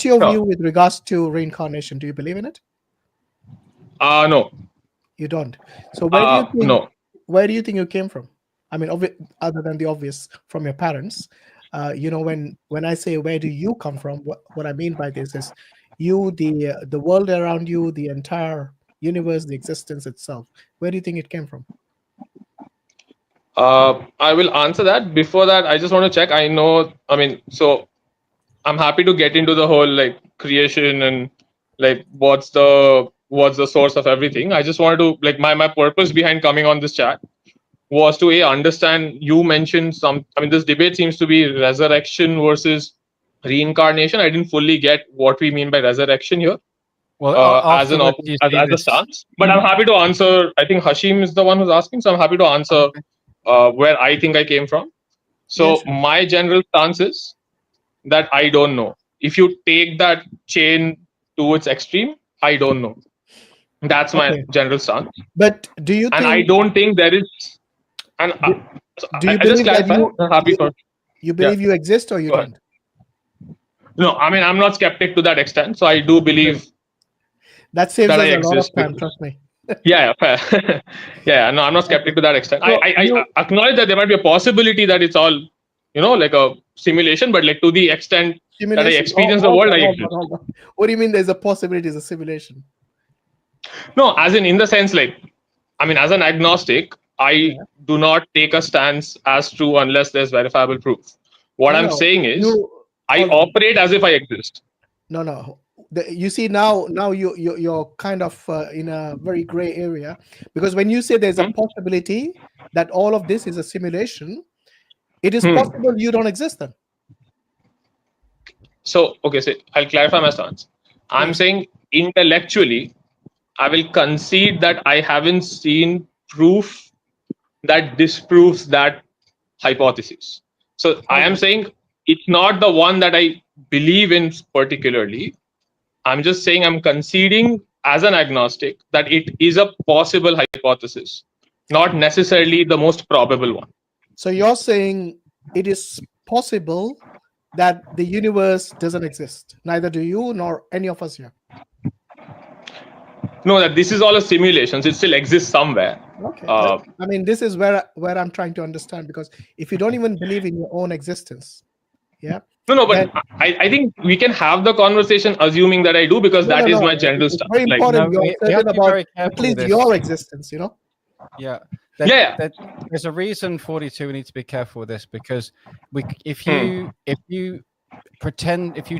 your Sure. view with regards to reincarnation? Do you believe in it? No. You don't. So where do you think No. you came from? I mean, other than the obvious, from your parents. When I say where do you come from, what I mean by this is you, the world around you, the entire universe, the existence itself. Where do you think it came from? I will answer that. Before that, I just want to check. I know. I mean, so I'm happy to get into the whole like creation and like what's the source of everything. I just wanted to like my purpose behind coming on this chat was to understand. You mentioned some. I mean, this debate seems to be resurrection versus reincarnation. I didn't fully get what we mean by resurrection here Well, as afterwards you see as a this. stance. But I'm happy to answer. I think Hashim is the one who's asking, so I'm happy to answer Okay. where I think I came from. Yeah, So sure. my general stance is that I don't know. If you take that chain to its extreme, I don't know. That's my Okay. general stance, But do you and I think don't think there is. And do you I just believe that clarify. I'm happy for. you Yeah, believe you exist or you go ahead. don't? No, I mean I'm not skeptic to that extent. So I do believe That saves that I us a lot of exist. time, trust me. Yeah, fair. Yeah, no, I'm not skeptic to that extent. So I acknowledge that there might be a possibility that it's all, like a simulation, but like to the extent that I simulation. experience the world, I Hold exist. on, hold on. What do you mean there's a possibility it's a simulation? No, as in the sense like, I mean, as an agnostic, I do not take a stance as true unless there's verifiable proof. What I'm No, saying is, I hold on. operate as if I exist. No. You see now you're kind of in a very gray area, because when you say there's a possibility that all of this is a simulation, it is possible you don't exist then. So, okay, so I'll clarify my stance. I'm Please. saying intellectually, I will concede that I haven't seen proof that disproves that hypothesis. So I am saying it's not the one that I believe in particularly. I'm just saying I'm conceding as an agnostic that it is a possible hypothesis, not necessarily the most probable one. So you're saying it is possible that the universe doesn't exist. Neither do you nor any of us here. No, that this is all a simulation. So it still exists somewhere. Okay. I mean, this is where I'm trying to understand, because if you don't even believe in your own existence, yeah. No, but I think we can have the conversation assuming that I do, because that is my general It's stance. very Like, important. No, You're we have certain to be about very at careful least with your this. existence, Yeah. Yeah. There's a reason 42 we need to be careful with this, because if you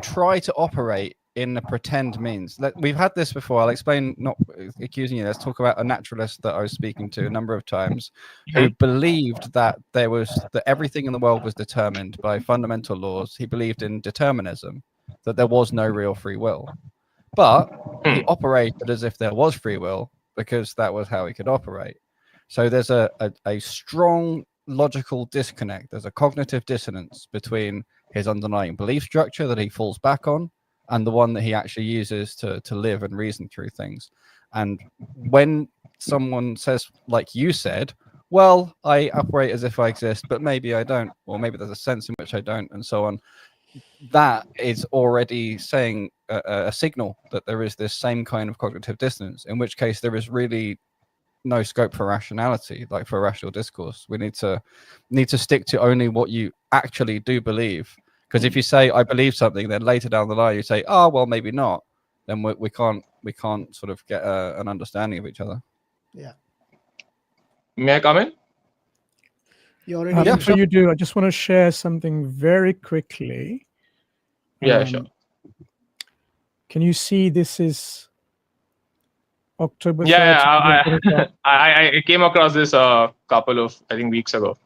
try to operate in the pretend means, we've had this before. I'll explain, not accusing you. Let's talk about a naturalist that I was speaking to a number of times, who believed that that everything in the world was determined by fundamental laws. He believed in determinism, that there was no real free will, but he operated as if there was free will because that was how he could operate. So there's a strong logical disconnect. There's a cognitive dissonance between his underlying belief structure that he falls back on and the one that he actually uses to live and reason through things. And when someone says, like you said, well, I operate as if I exist, but maybe I don't, or maybe there's a sense in which I don't, and so on, that is already saying a signal that there is this same kind of cognitive dissonance, in which case there is really no scope for rationality, like for rational discourse. We need to stick to only what you actually do believe. Because if you say I believe something, then later down the line you say, oh well, maybe not, then we can't sort of get an understanding of each other. Yeah. May I come in? You already. Before you do, I just want to share something very quickly. Yeah, sure. Can you see this is October 3rd? Yeah, I came across this a couple of, I think, weeks ago.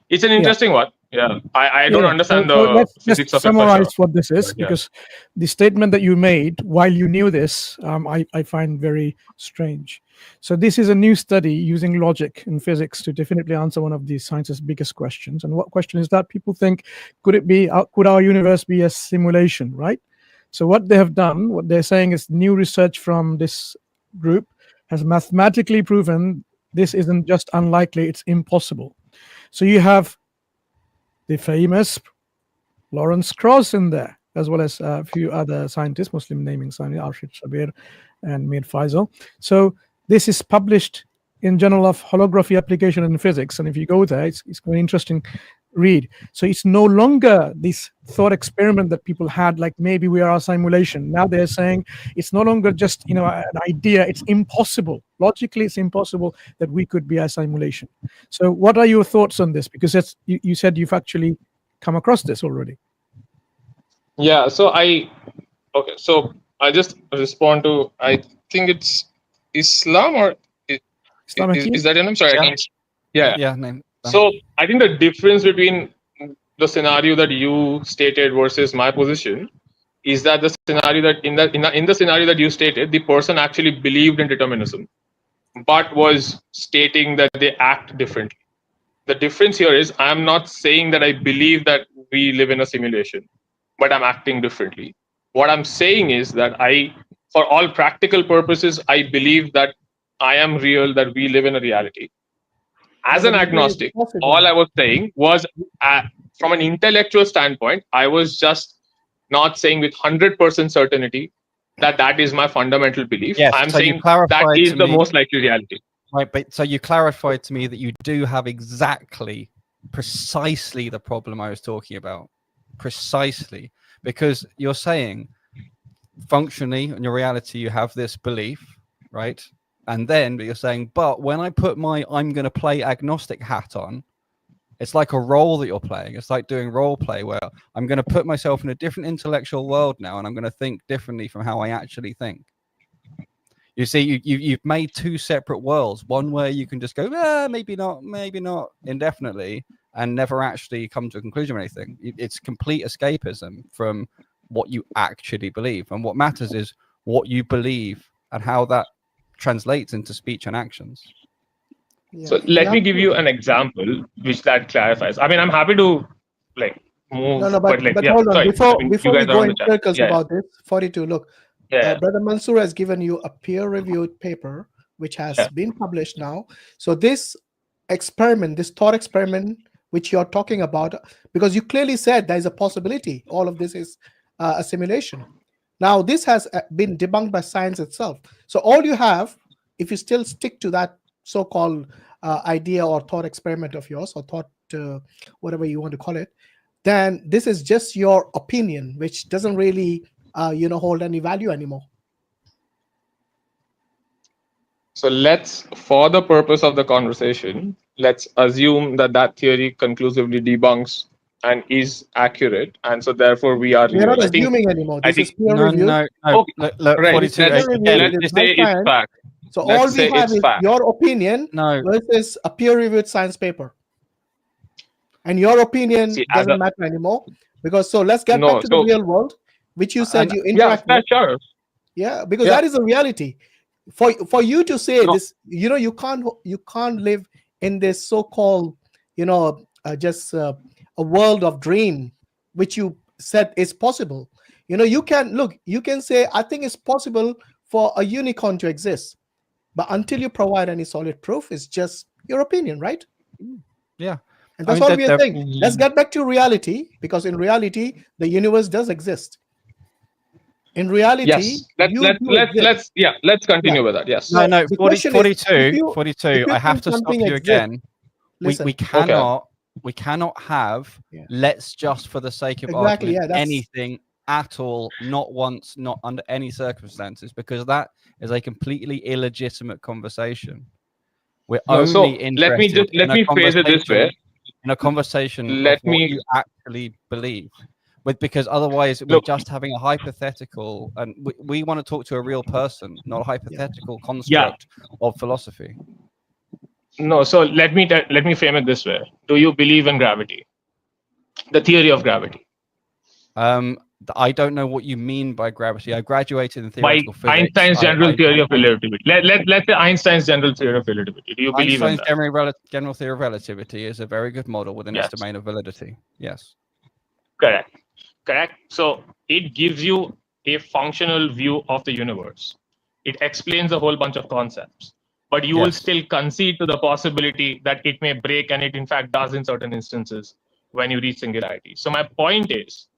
It's an interesting one. Yeah, I don't understand the physics of it. Summarize what this is, because the statement that you made while you knew this, I find very strange. So this is a new study using logic and physics to definitely answer one of the science's biggest questions. And what question is that? People think, could our universe be a simulation, right? So what they have done, what they're saying is new research from this group has mathematically proven this isn't just unlikely, it's impossible. So you have the famous Lawrence Krauss in there, as well as a few other scientists, Muslim naming scientists, Arshid Shabir and Mir Faisal. So this is published in Journal of Holography Application in Physics. And if you go there, it's very interesting read. So it's no longer this thought experiment that people had, like maybe we are a simulation. Now they're saying it's no longer just an idea. It's impossible. Logically, it's impossible that we could be a simulation. So what are your thoughts on this? Because you said you've actually come across this already. Yeah. So I just respond to, I think it's Islam or is that your name? Sorry. Yeah. Name. So I think the difference between the scenario that you stated versus my position is that the scenario that in the scenario that you stated, the person actually believed in determinism, but was stating that they act differently. The difference here is I'm not saying that I believe that we live in a simulation, but I'm acting differently. What I'm saying is that for all practical purposes, I believe that I am real, that we live in a reality. As an agnostic, all I was saying was, from an intellectual standpoint, I was just not saying with 100% certainty that is my fundamental belief. Yes, I'm so saying that is the most likely reality. Right, but so you clarified to me that you do have precisely the problem I was talking about. Precisely. Because you're saying, functionally, in your reality, you have this belief, right? And then you're saying, but when I put my I'm going to play agnostic hat on, it's like a role that you're playing. It's like doing role play where I'm going to put myself in a different intellectual world now, and I'm going to think differently from how I actually think. You see, you've made two separate worlds. One where you can just go, maybe not indefinitely, and never actually come to a conclusion or anything. It's complete escapism from what you actually believe. And what matters is what you believe and how that translates into speech and actions. Yeah. So let me give you an example which that clarifies. I mean, I'm happy to move. No, but yeah, hold on. sorry. Before we are go on the in chat. circles about this, 42. Look, Yeah. Brother Mansoor has given you a peer-reviewed paper which has been published now. So this experiment, this thought experiment, which you're talking about, because you clearly said there is a possibility all of this is a simulation. Now, this has been debunked by science itself. So all you have, if you still stick to that so-called idea or thought experiment of yours, or thought, whatever you want to call it, then this is just your opinion, which doesn't really, hold any value anymore. So for the purpose of the conversation, let's assume that theory conclusively debunks and is accurate, and so therefore we are We're not assuming anymore. This is peer review. No. Okay. Look, Right. 42. Let's say it's fact. So all we have is your opinion versus a peer-reviewed science paper. And your opinion doesn't matter anymore, because let's get back to the real world, which you said you interact with. Sure. Yeah, because that is a reality. For you to say this, you can't live in this so-called, just a world of dream, which you said is possible. You can say, I think it's possible for a unicorn to exist, but until you provide any solid proof, it's just your opinion, right? Yeah. And that's what we are saying. Let's get back to reality, because in reality, the universe does exist. In reality, yes. Let's continue with that. Yes. No. 42. I have to stop you again. Listen, we cannot have let's just for the sake of argument anything at all, not once, not under any circumstances, because that is a completely illegitimate conversation. We're only interested. Let me phrase it this way. In a conversation of what you actually believe. Because otherwise we're just having a hypothetical, and we want to talk to a real person, not a hypothetical construct of philosophy. No, so let me frame it this way. Do you believe in gravity? The theory of gravity? I don't know what you mean by gravity. I graduated in theoretical physics. Einstein's general theory of relativity. Let's say Einstein's general theory of relativity. Do you believe in that? Einstein's general theory of relativity is a very good model within its domain of validity. Yes. Correct. So it gives you a functional view of the universe. It explains a whole bunch of concepts, but you will still concede to the possibility that it may break, and it in fact does in certain instances when you reach singularity. So my point is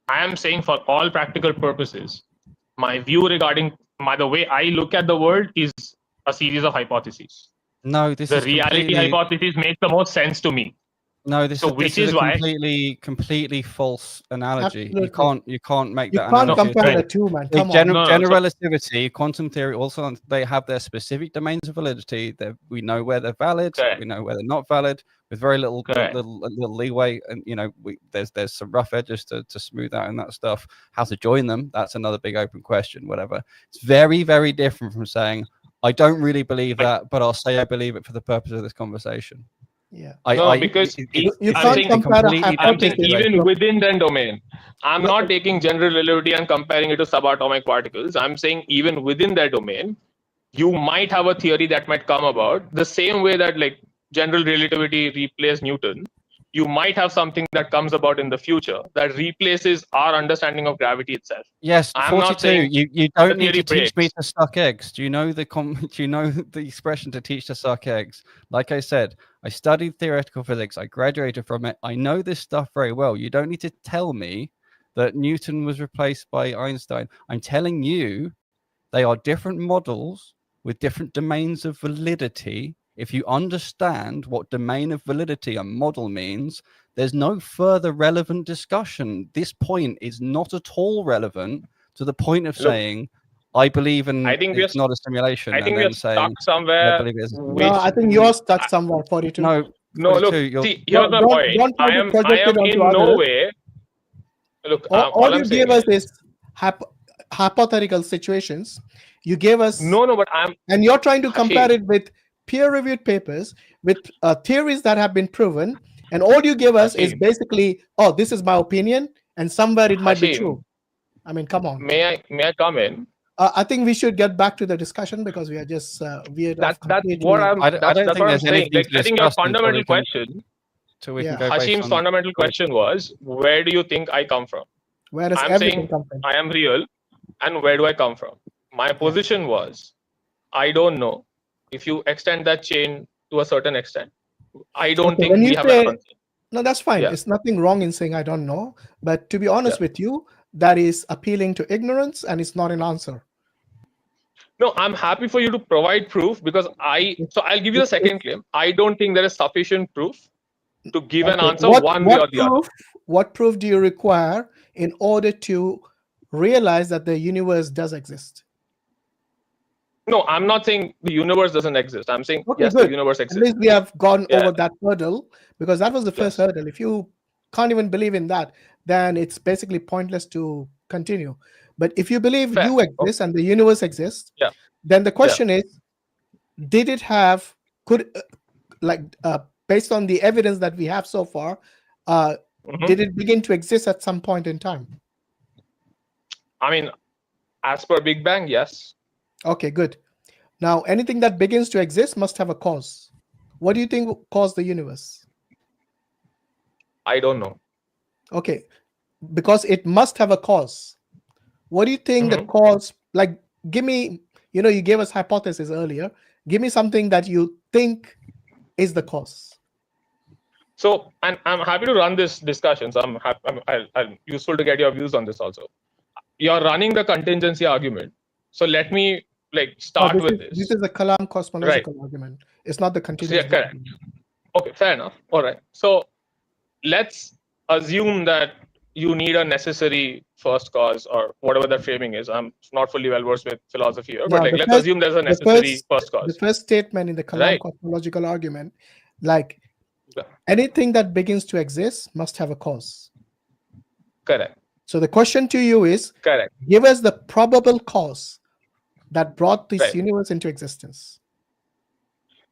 I am saying for all practical purposes, my view regarding the way I look at the world is a series of hypotheses. No, this The is reality completely hypothesis makes the most sense to me. no. This So is which this is is a why completely false analogy. Absolutely. You can't make You that can't analogy. compare at all. the two, man. The Come on. No, general so- relativity, quantum theory, also they have their specific domains of validity. We know where they're valid. Correct. We know where they're not valid, with very little Correct. little leeway. And you know, there's some rough edges to smooth out and that stuff. How to join them? That's another big open question. Whatever. It's very very different from saying I don't really believe that, but I'll say I believe it for the purpose of this conversation. Yeah. Because You I'm can't saying compare a I'm saying hypothesis. even within the domain. I'm No. not taking general relativity and comparing it to subatomic particles. I'm saying even within that domain, you might have a theory that might come about the same way that like general relativity replaced Newton. You might have something that comes about in the future that replaces our understanding of gravity itself. Yes, I'm 42. not saying You don't need theory to teach me breaks. to suck eggs. Do you know the do you know the expression to teach to suck eggs? Like I said, I studied theoretical physics. I graduated from it. I know this stuff very well. You don't need to tell me that Newton was replaced by Einstein. I'm telling you they are different models with different domains of validity. If you understand what domain of validity a model means, there's no further relevant discussion. This point is not at all relevant to the point of saying, I believe in I think it's not a simulation, I and think we're then saying, stuck somewhere. I believe it is a No, simulation. I think you're stuck somewhere. 42. No, No, 42, look. you're, See, here's my Don't point. try to project I am it onto in no others. way. Look, All all you I'm saying gave us is hypothetical situations. You gave us no, but and you're trying to compare Hashim. it with peer-reviewed papers with theories that have been proven, and all you give us is Hashim. basically, oh, this is my opinion, and somewhere it might be Hashim. true. I mean, come on. May I come in? I think we should get back to the discussion because we are just veered off That's completely. what I'm. I don't That's think what I'm there's saying. anything Like, to I think your discuss until fundamental we can, question, till we Yeah. can go based Hashim's on fundamental question was, where do you think I come from? Where does I'm everything saying come from? I am real, and where do I come from? My position was, I don't know. If you extend that chain to a certain extent, I don't Okay, think when we you have say an answer. no, that's fine. Yeah. It's nothing wrong in saying I don't know, but to be honest with you, that is appealing to ignorance, and it's not an answer. No, I'm happy for you to provide proof because so I'll give you the second claim. I don't think there is sufficient proof to give an Okay, answer one way or the other. What proof do you require in order to realize that the universe does exist? No, I'm not saying the universe doesn't exist. I'm saying Okay, yes, good. the universe At exists. least we have gone Yeah. over that hurdle, because that was the first Yes. hurdle. If you can't even believe in that, then it's basically pointless to continue. But if you believe Fair. you exist and the universe exists, Yeah. then the question is, did it have, based on the evidence that we have so far, did it begin to exist at some point in time? I mean, as per Big Bang, yes. Okay, good. Now, anything that begins to exist must have a cause. What do you think caused the universe? I don't know. Okay, because it must have a cause. What do you think the cause, like, give me, you gave us hypothesis earlier. Give me something that you think is the cause. So, and I'm happy to run this discussion. So I'm useful to get your views on this also. You're running the contingency argument. So let me start with this. This is a Kalam cosmological argument. It's not the contingency. Yeah, correct. Okay, fair enough. All right. So let's assume that you need a necessary first cause, or whatever that framing is. I'm not fully well versed with philosophy here, but let's assume there's a necessary first cause. The first statement in the Kalam cosmological argument, anything that begins to exist must have a cause. Correct. So the question to you is, correct. Give us the probable cause that brought this universe into existence.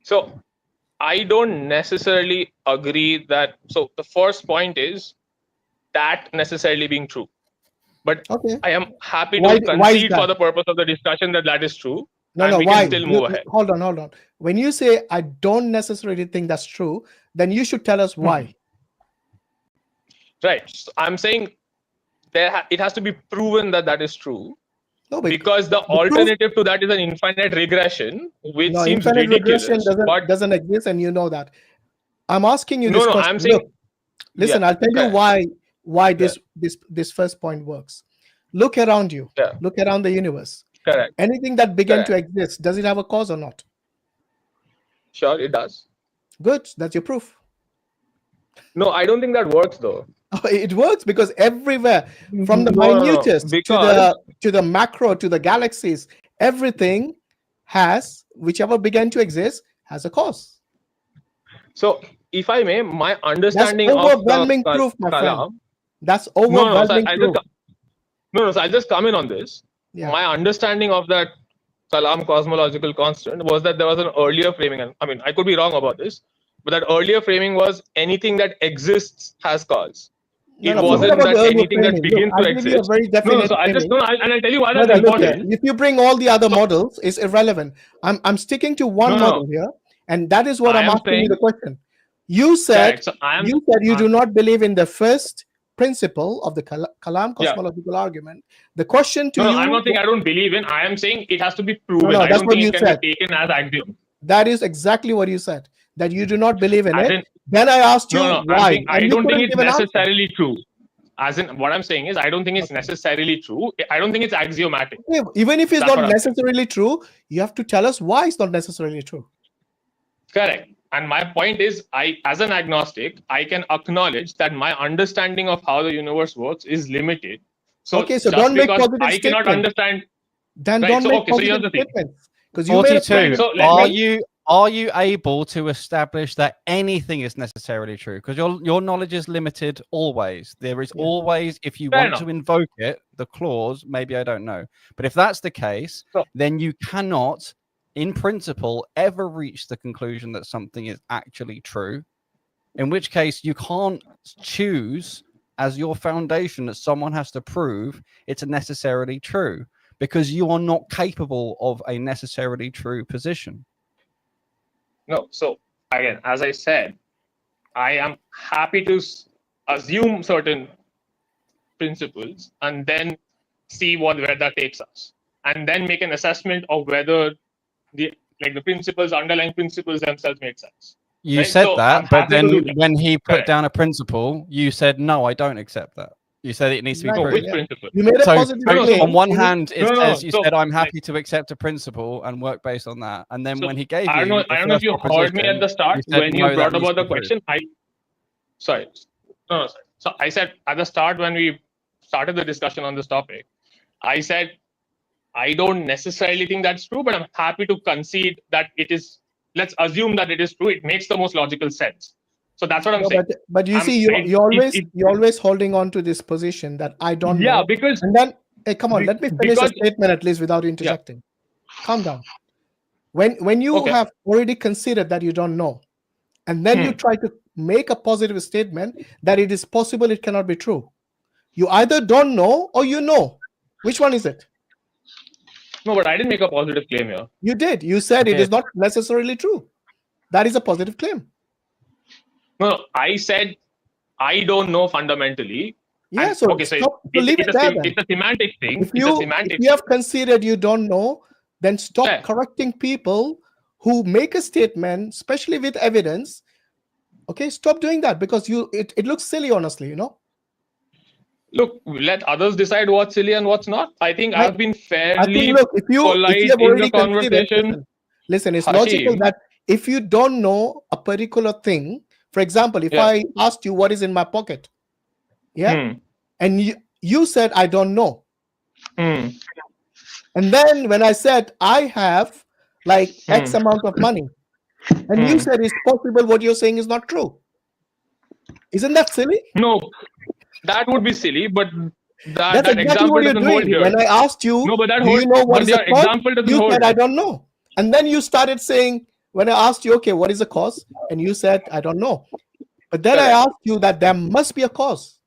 So I don't necessarily agree that. So the first point is that necessarily being true. But I am happy to concede for the purpose of the discussion that is true. No, we why? Can still move ahead. Hold on. When you say I don't necessarily think that's true, then you should tell us why. Right. So I'm saying it has to be proven that is true. No, because the alternative to that is an infinite regression, which seems infinite ridiculous. Regression doesn't exist, and you know that. I'm asking you this question. I'm saying, listen, I'll tell you why this first point works. Look around you. Yeah. Look around the universe. Correct. Anything that began to exist, does it have a cause or not? Sure, it does. Good. That's your proof. No, I don't think that works though. It works because everywhere, from the minutest to the macro to the galaxies, everything has, whichever began to exist, has a cause. So, if I may, my understanding That's overwhelming of proof, my friend. Kalam. That's overwhelming proof. So I'll just come in on this. Yeah. My understanding of that Kalam cosmological constant was that there was an earlier framing, and I mean, I could be wrong about this, but that earlier framing was anything that exists has cause. It wasn't that anything that begins to exist. So I'll tell you why that's important. If you bring all the other models, it's irrelevant. I'm sticking to one model here, and that is what I'm asking you the question. You said you do not believe in the first principle of the Kalam cosmological argument. The question to you... I'm not saying I don't believe in. I am saying it has to be proven. I don't think it can be taken as axiom. That is exactly what you said, that you do not believe in it. Then I asked you why. I don't think it's necessarily true. As in, what I'm saying is, I don't think it's necessarily true. I don't think it's axiomatic. Even if it's not necessarily true, you have to tell us why it's not necessarily true. Correct. And my point is, as an agnostic, I can acknowledge that my understanding of how the universe works is limited. So, so don't make positive statements. I cannot understand. Then don't make positive statements. Because you 42. Are you able to establish that anything is necessarily true? Because your knowledge is limited always. There is always, if you want to invoke it, the clause, maybe I don't know. But if that's the case, then you cannot, in principle, ever reach the conclusion that something is actually true. In which case, you can't choose as your foundation that someone has to prove it's necessarily true, because you are not capable of a necessarily true position. No, so again, as I said, I am happy to assume certain principles and then see where that takes us, and then make an assessment of whether the underlying principles themselves make sense. You said that, but then when he put down a principle, you said, no, I don't accept that. You said it needs to be proved. Which principle? You made a positive claim. On one hand, it says you said, I'm happy to accept a principle and work based on that. And then when he gave I don't know if you heard me at the start when you brought about the question. Sorry. So I said at the start when we started the discussion on this topic, I said, I don't necessarily think that's true, but I'm happy to concede that it is. Let's assume that it is true. It makes the most logical sense. So that's what I'm saying. But you see, you're always holding on to this position that I don't know. Yeah, because... And then, hey, come on, let me finish a statement at least without interjecting. Yeah. Calm down. When you have already considered that you don't know, and then you try to make a positive statement that it is possible it cannot be true. You either don't know or you know. Which one is it? No, but I didn't make a positive claim here. You did. You said it is not necessarily true. That is a positive claim. No, I said I don't know fundamentally. Yeah, so leave it there. It's a semantic thing. If you have considered you don't know, then stop correcting people who make a statement, especially with evidence. Okay, stop doing that because it looks silly, honestly, Look, let others decide what's silly and what's not. I think I've been fairly polite if in the conversation. Listen, it's logical that if you don't know a particular thing, for example, if I asked you what is in my pocket, and you said, I don't know. And then when I said, I have like X amount of money, and you said it's possible what you're saying is not true. Isn't that silly? No, that would be silly, but that's exactly what you're doing. When I asked you, do you know what is the cause? You said, I don't know. And then you started saying, when I asked you, okay, what is the cause? And you said, I don't know. But then I asked you that there must be a cause.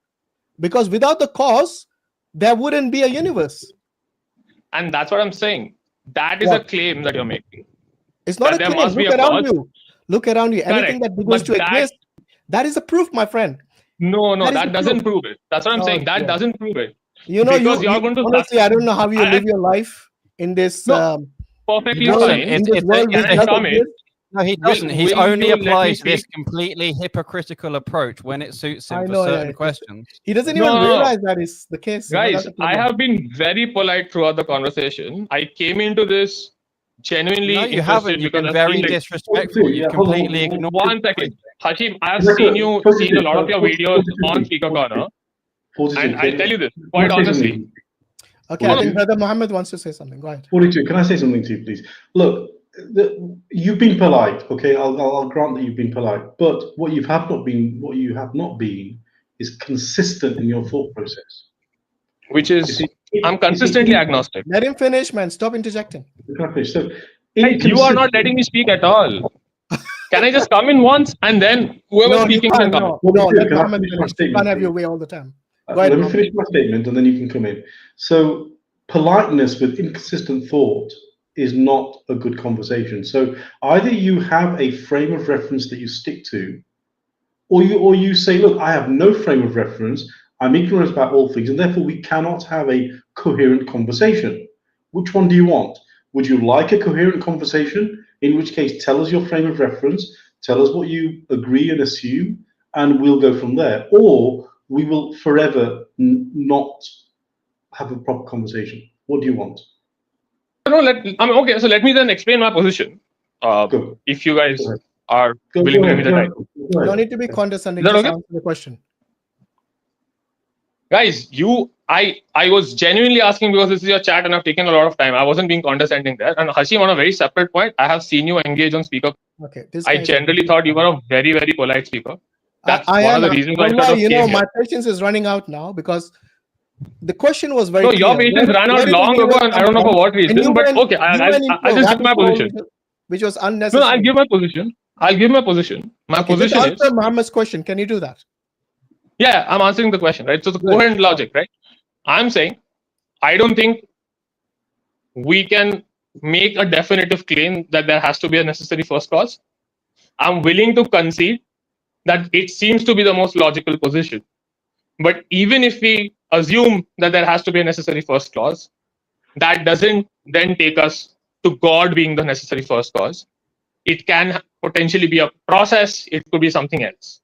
Because without the cause, there wouldn't be a universe. And that's what I'm saying. That is a claim that you're making. It's not a claim. Look around you. Look around you. Anything that begins to exist, that is a proof, my friend. No, that doesn't prove it. That's what I'm saying. That doesn't prove it. Because you're going to honestly, I don't know how you live your life in this perfectly fine. In this world, No, he doesn't. He will only you let me applies this speak? completely hypocritical approach when it suits him I for know, certain yeah. questions. He doesn't No, even no, no. realize that is the case. Guys, that's the I problem. have been very polite throughout the conversation. I came into this genuinely No, you interested haven't. You've because been I've very seen, like, disrespectful. You've completely ignored. one second. Hashim, I have 42, seen a lot of your videos 42, on Speaker Corner, 42, and I'll tell you this can quite I say honestly. something? Okay, I think Brother Muhammad wants to say something. Go ahead. 42, can I say something to you, please? Look, you've been polite, okay? I'll grant that you've been polite, but what you have not been is consistent in your thought process. Which You is, see, I'm consistently agnostic. Let him finish, man. Stop interjecting. can I finish? So, Guys, you are not letting me speak at all. Can I just come in once and then whoever's No, you speaking can can't. come in? No, What no. we do, Let can I Muhammad finish my finish. You statement, can't have your please? way all the time. Go ahead, Let me Muhammad. finish my statement and then you can come in. So, politeness with inconsistent thought is not a good conversation. So, either you have a frame of reference that you stick to, or you say, look, I have no frame of reference, I'm ignorant about all things, and therefore we cannot have a coherent conversation. Which one do you want? Would you like a coherent conversation? In which case, tell us your frame of reference, tell us what you agree and assume, and we'll go from there. Or we will forever not have a proper conversation. What do you want? No, okay, so let me then explain my position. Go. If you guys Go ahead. are Go willing to give ahead, me the go time. ahead, go You ahead. don't need to be condescending. Is that Just okay? answer the question. Guys, I was genuinely asking because this is your chat and I've taken a lot of time. I wasn't being condescending there. And Hashim, on a very separate point, I have seen you engage on speaker. Okay. This I guy's- generally thought you were a very, very polite speaker. That's I one am. of the reasons why I Wallah, sort of you know, came here. my patience is running out now because the question was very No, clear. your patience ran out long ago, and I don't know for what reason. But okay, I'll just give my position. Which was No, unnecessary. I'll give my position. I'll give my position. My Okay, position just is, answer Muhammad's question. Can you do that? yeah, I'm answering the question, right? So the Good. coherent logic, right? I'm saying I don't think we can make a definitive claim that there has to be a necessary first cause. I'm willing to concede that it seems to be the most logical position. But even if we assume that there has to be a necessary first cause, that doesn't then take us to God being the necessary first cause. It can potentially be a process. It could be something else.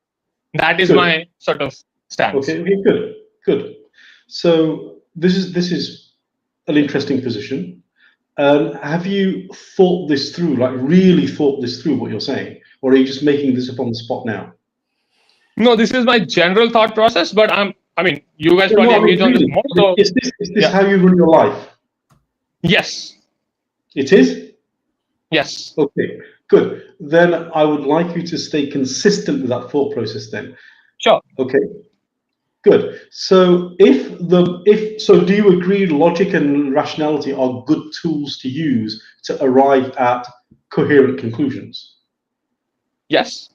That is Good. my sort of stance. Okay, good. So this is an interesting position. Have you thought this through, like really thought this through, what you're saying? Or are you just making this up on the spot now? No, this is my general thought process, but you guys probably engage on this more. So Is this how you run your life? yes. It is? Yes. Okay, good. Then I would like you to stay consistent with that thought process then. Sure. Okay. Good. So do you agree logic and rationality are good tools to use to arrive at coherent conclusions? Yes.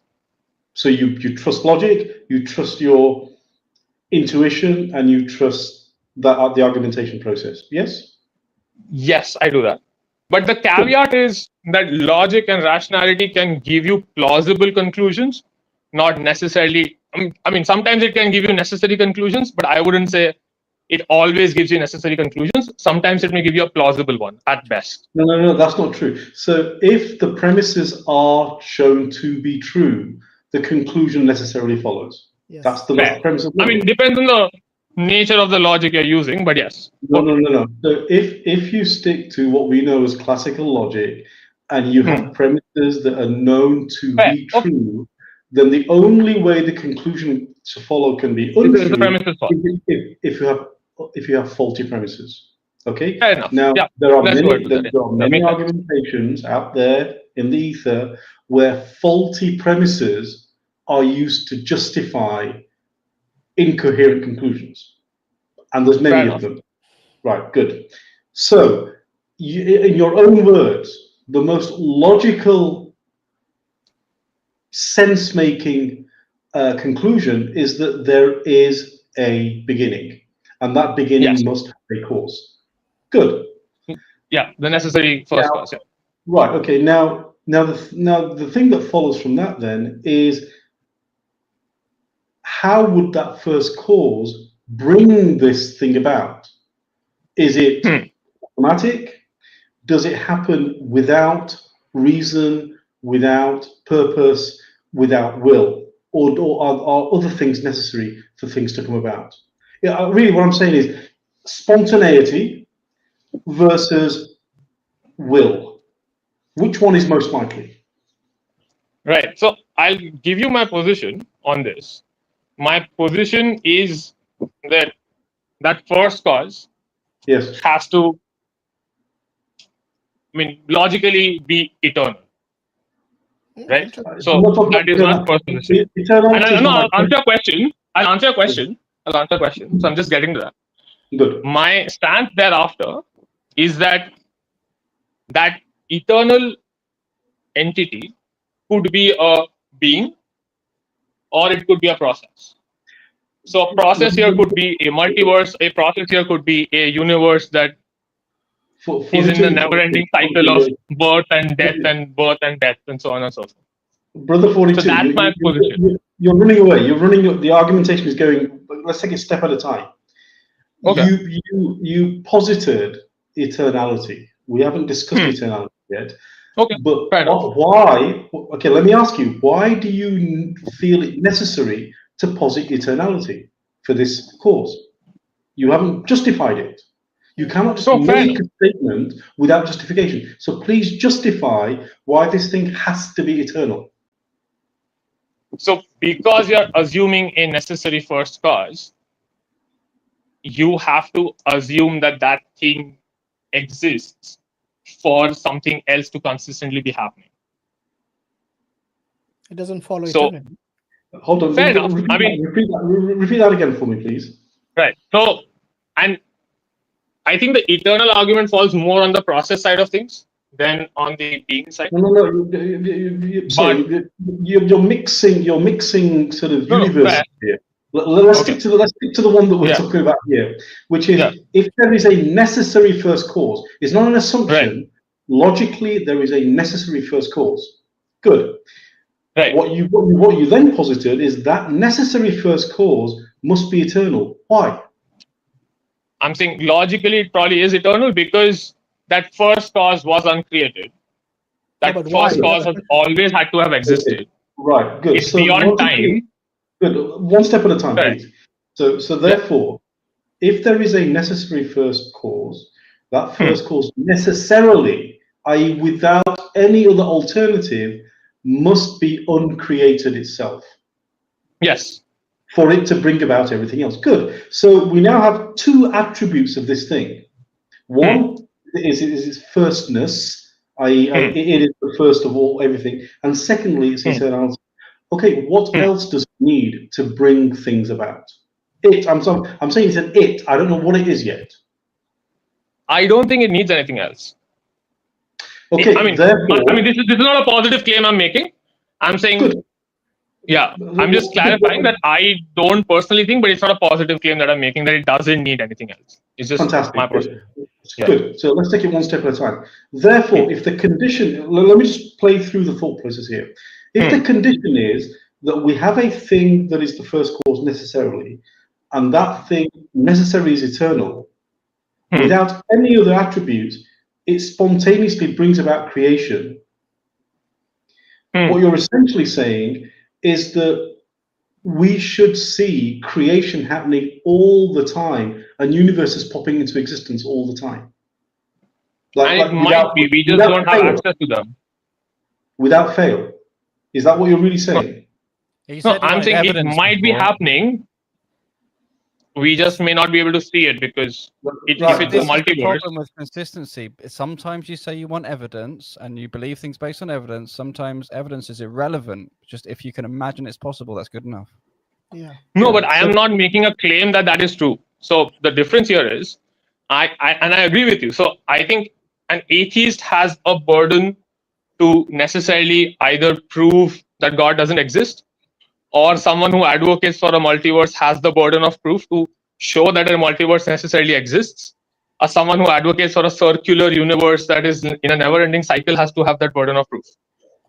So you trust logic, you trust your intuition, and you trust the argumentation process. Yes? Yes, I do that. But the caveat is that logic and rationality can give you plausible conclusions, not necessarily. Sometimes it can give you necessary conclusions, but I wouldn't say it always gives you necessary conclusions. Sometimes it may give you a plausible one at best. No, that's not true. So if the premises are shown to be true, the conclusion necessarily follows. Yes. That's the premise of logic. Depends on the nature of the logic you're using, but yes. No. So if you stick to what we know as classical logic and you have premises that are known to be true, then the only way the conclusion to follow can be untrue if you have faulty premises. Okay. Fair enough. Now Yeah, there are let's go into that. there are many argumentations out there in the ether where faulty premises are used to justify incoherent conclusions, and there's many of them. Right, good. So, in your own words, the most logical, sense-making conclusion is that there is a beginning, and that beginning must have a cause. Good. Yeah, the necessary first cause. Yeah. Right. Okay. Now the thing that follows from that then is, how would that first cause bring this thing about? Is it automatic? Does it happen without reason, without purpose, without will, or are other things necessary for things to come about? Yeah, really, what I'm saying is spontaneity versus will. Which one is most likely? Right. So I'll give you my position on this. My position is that first cause Yes. has to, logically be eternal. Right. So that is my first position. And I'll answer your question. I'll answer your question. So I'm just getting to that. Good. My stance thereafter is that eternal entity could be a being or it could be a process. So a process here could be a multiverse, a process here could be a universe that is in the never-ending cycle of birth and death and birth and death and so on and so forth. Brother 42, so that's my position. You're running away. The argumentation is going, let's take it a step at a time. Okay. You posited eternality. We haven't discussed eternality yet. Okay. But why? Okay, let me ask you. Why do you feel it necessary to posit eternality for this cause? You haven't justified it. You cannot just make a statement without justification. So please justify why this thing has to be eternal. So because you're assuming a necessary first cause, you have to assume that thing exists for something else to consistently be happening. It doesn't follow eternity. Hold on. Fair enough. Repeat that again for me, please. Right. So, and I think the eternal argument falls more on the process side of things than on the being side. No. You're mixing sort of universes here. Let's stick to the one that we're talking about here, which is if there is a necessary first cause, it's not an assumption. Right. Logically, there is a necessary first cause. Good. Right. What you then posited is that necessary first cause must be eternal. Why? I'm saying logically it probably is eternal because that first cause was uncreated. That first cause has always had to have existed. Okay. Right. Good. It's beyond time. Good. One step at a time, Correct. please. So therefore, if there is a necessary first cause, that first cause necessarily, i.e., without any other alternative, must be uncreated itself. Yes. For it to bring about everything else. Good. So we now have two attributes of this thing. One is its firstness, i.e., it is the first of all everything, and secondly, it's eternality. Okay, what else does it need to bring things about? I'm saying it's an it. I don't know what it is yet. I don't think it needs anything else. Okay, this is not a positive claim I'm making. I'm saying, I'm just clarifying that I don't personally think, but it's not a positive claim that I'm making that it doesn't need anything else. It's just fantastic. my personal. Good. So let's take it one step at a time. Therefore, if the condition, let me just play through the thought process here. If the condition is that we have a thing that is the first cause necessarily, and that thing necessarily is eternal, without any other attribute, it spontaneously brings about creation. What you're essentially saying is that we should see creation happening all the time, and universes popping into existence all the time. Might be. We just don't have access to them. Without fail. Is that what you're really saying? No, I'm saying it might be happening. We just may not be able to see it because if it's a multiverse. The problem with consistency. Sometimes you say you want evidence and you believe things based on evidence. Sometimes evidence is irrelevant. Just if you can imagine it's possible, that's good enough. Yeah. No, but I am not making a claim that is true. So the difference here is, I agree with you. So I think an atheist has a burden to necessarily either prove that God doesn't exist, or someone who advocates for a multiverse has the burden of proof to show that a multiverse necessarily exists, or someone who advocates for a circular universe that is in a never-ending cycle has to have that burden of proof.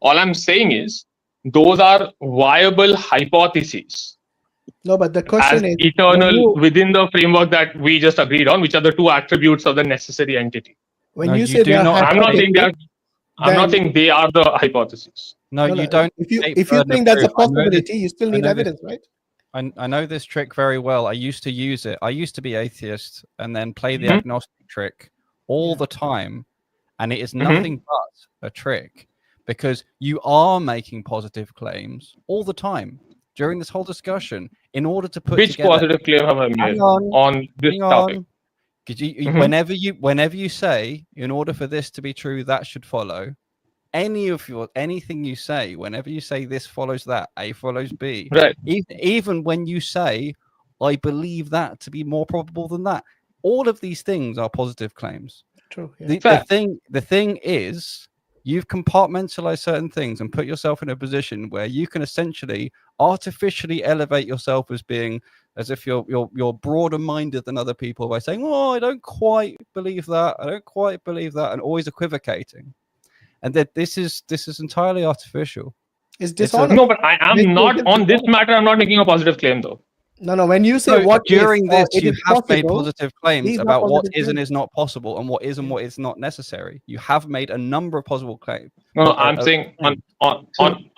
All I'm saying is, those are viable hypotheses. No, but the question is eternal within the framework that we just agreed on, which are the two attributes of the necessary entity. When you say they are I'm not saying that. I'm not saying they are the hypothesis. No, No, you no, don't. if you take if you burden of think that's a proof. I know this- possibility, you still I need know this- evidence, right? I know this trick very well. I used to use it. I used to be atheist and then play the Mhm. agnostic trick all Yeah. the time. And it is Mhm. nothing but a trick because you are making positive claims all the time during this whole discussion in order to put Which together. positive claim have I made Hang on, this hang topic? on. 'Cause Mhm. whenever you say, in order for this to be true, that should follow. Anything you say, whenever you say this follows that, A follows B. Right. Even when you say, I believe that to be more probable than that, all of these things are positive claims. True. Yeah. The thing is, you've compartmentalized certain things and put yourself in a position where you can essentially artificially elevate yourself as being as if you're broader minded than other people by saying, "Oh, I don't quite believe that. I don't quite believe that," and always equivocating. And that this is entirely artificial. It's a- dishonest. No, but I am Making not it on this dishonest. matter. I'm not making a positive claim, though. No. When you say So what during if, or this, it you is have made possible, positive claims these are about what positive is and claims. is not possible, and what is and what is not necessary. You have made a number of possible claims. No, I'm saying on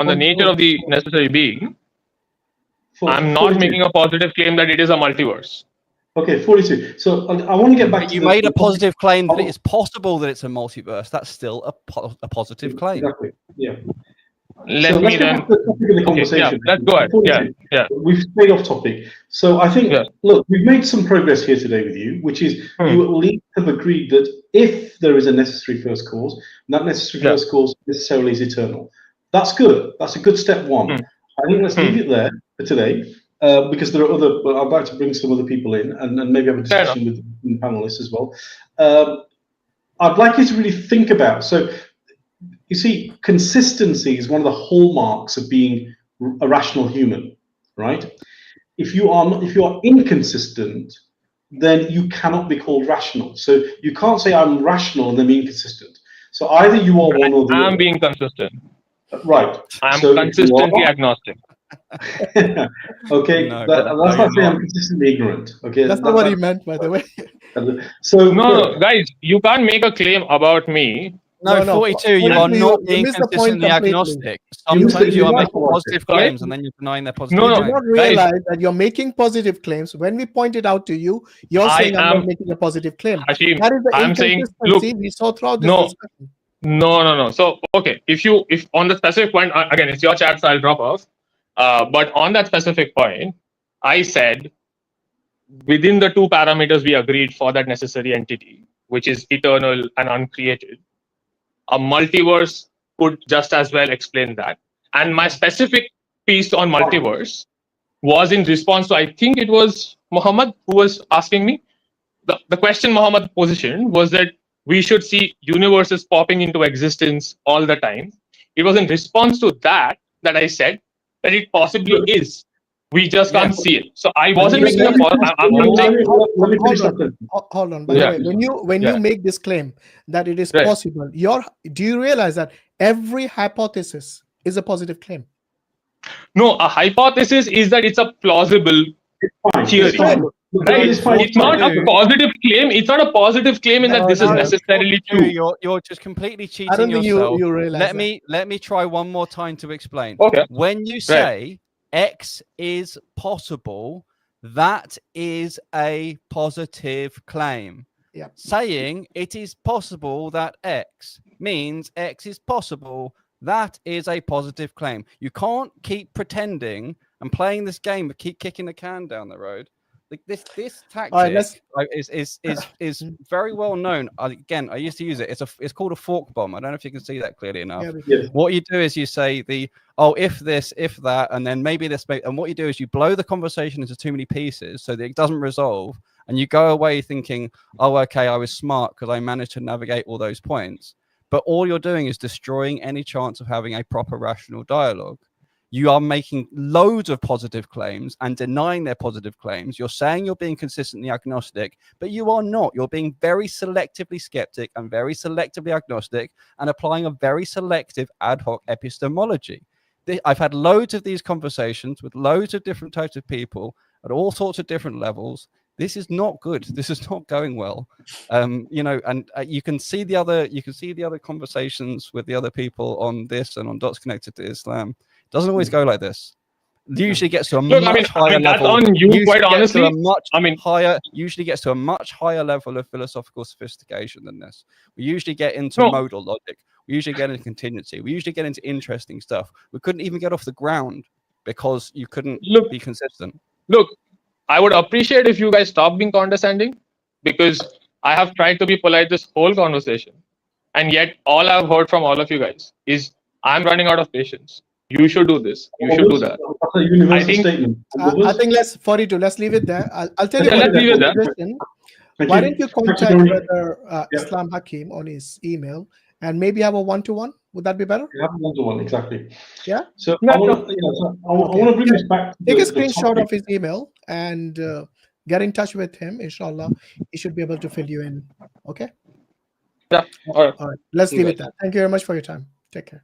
the nature of the necessary being. I'm not making a positive claim that it is a multiverse. Okay, 42. So I want to get back to You made a positive claim that it is possible that it's a multiverse. That's still a positive claim. Exactly. Yeah. Let so me let's get then. back to the topic of the conversation. Yeah, let's go ahead. 42. Yeah. We've stayed off topic. So I think, Yeah. look, we've made some progress here today with you, which is you at least have agreed that if there is a necessary first cause, that necessary first cause necessarily is eternal. That's good. That's a good step one. I think let's leave it there for today. Because there are other, well, I'd like to bring some other people in and maybe have a discussion with the panelists as well. I'd like you to really think about, so you see, consistency is one of the hallmarks of being a rational human, right? If you are inconsistent, then you cannot be called rational. So you can't say I'm rational and then be inconsistent. So either you are one or the other. I'm being consistent. Right. I'm so consistently agnostic. Okay, No, that's not saying not. I'm consistently ignorant. Okay, That's not what he meant, by the way. So No, guys, you can't make a claim about me. No, 42, you are not being missed the point consistently completely. agnostic. You Sometimes you are missed making the positive Sorry? claims and then you're denying their positive No, You no. do claims. not realize that you're making positive claims. When we point it out to you, you're saying I'm not making a positive claim. Hashim, That is the I'm saying, inconsistency look, we saw throughout this no. discussion. No. So, okay, if on the specific point, again, it's your chat, so I'll drop off. But on that specific point, I said within the two parameters we agreed for that necessary entity, which is eternal and uncreated, a multiverse could just as well explain that. And my specific piece on multiverse was in response to, I think it was Muhammad who was asking me. The question Muhammad positioned was that we should see universes popping into existence all the time. It was in response to that I said that it possibly is. We just can't see it. So I wasn't making a point. Hold on. By the way, when you make this claim that it is possible, do you realize that every hypothesis is a positive claim? No, a hypothesis is that it's a plausible theory. Right? It's not a positive claim. It's not a positive claim in that this is necessarily true. You're just completely cheating I don't think yourself. you realize Let me try one more time to explain. Okay. When you say X is possible, that is a positive claim. Yeah. Saying it is possible that X means X is possible, that is a positive claim. You can't keep pretending and playing this game of keep kicking the can down the road. Like this tactic is very well known. Again, I used to use it. It's called a fork bomb. I don't know if you can see that clearly enough. Yeah. What you do is you say if this, if that, and then maybe this, and what you do is you blow the conversation into too many pieces so that it doesn't resolve, and you go away thinking, oh, okay, I was smart because I managed to navigate all those points. But all you're doing is destroying any chance of having a proper rational dialogue. You are making loads of positive claims and denying their positive claims. You're saying you're being consistently agnostic, but you are not. You're being very selectively skeptic and very selectively agnostic and applying a very selective ad hoc epistemology. I've had loads of these conversations with loads of different types of people at all sorts of different levels. this is not good. This is not going well. You know, and you can see the other conversations with the other people on this and on Dots Connected to Islam. It doesn't always go like this. Usually gets to a much higher level. That's on you, quite honestly. Usually gets to a much higher level of philosophical sophistication than this. We usually get into modal logic. We usually get into contingency. We usually get into interesting stuff. We couldn't even get off the ground because you couldn't be consistent. Look, I would appreciate if you guys stop being condescending, because I have tried to be polite this whole conversation, and yet all I've heard from all of you guys is I'm running out of patience. You should do this. You should do that. That's a universal statement. I think let's leave it there. I'll tell you Yeah, what. let's leave it there. Why don't you contact Brother Islam Hakim on his email and maybe have a one-to-one? Would that be better? Have a one-to-one, exactly. Yeah. So I want to bring this back. Take a screenshot of his email and get in touch with him. Inshallah, he should be able to fill you in. Okay. Yeah. All right. All right. Let's leave it there. Thank you very much for your time. Take care.